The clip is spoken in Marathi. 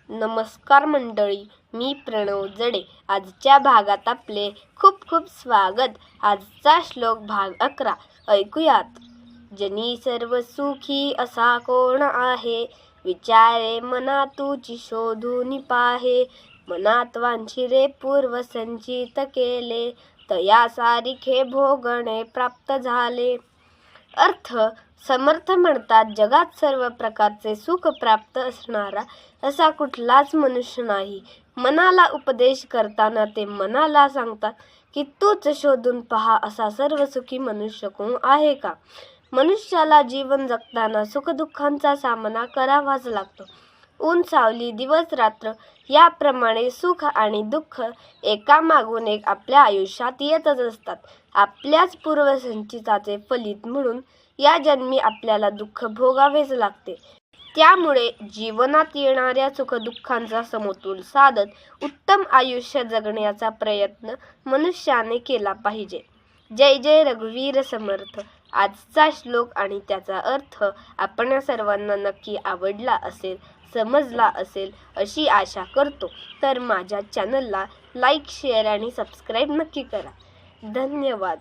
नमस्कार मंडळी, मी प्रणव जडे. आजच्या भागात आपले खूप खूप स्वागत. आजचा श्लोक भाग 11 ऐकूयात. जनी सर्व सुखी असा कोण आहे, विचारे मना तुझी शोधून पाहे. मनात वांछिले पूर्व संचित केले, तया सारिखे भोगणे प्राप्त झाले. अर्थ: समर्थ म्हणतात, जगात सर्व प्रकारचे सुख प्राप्त असणारा असा कुठलाच मनुष्य नाही. मनाला उपदेश करताना ते मनाला सांगतात की तूच शोधून पहा, असा सर्वसुखी मनुष्य कोण आहे का? मनुष्याला जीवन जगताना सुखदुःखांचा सामना करावाच लागतो. ऊन सावली, दिवस रात्र याप्रमाणे सुख आणि दुःख एकामागून एक आपल्या आयुष्यात येतच असतात. आपल्याच पूर्वसंचिताचे फलित म्हणून या जन्मी आपल्याला दुःख भोगावेच लागते. त्यामुळे जीवनात येणाऱ्या सुखदुःखांचा समतोल साधत उत्तम आयुष्य जगण्याचा प्रयत्न मनुष्याने केला पाहिजे. जय जय रघुवीर समर्थ. आजचा श्लोक आणि त्याचा अर्थ आपण सर्वांना नक्की आवडला असेल, समजला असेल अशी आशा करतो. तर माझ्या चॅनलला लाईक, शेअर आणि सबस्क्राईब नक्की करा. धन्यवाद.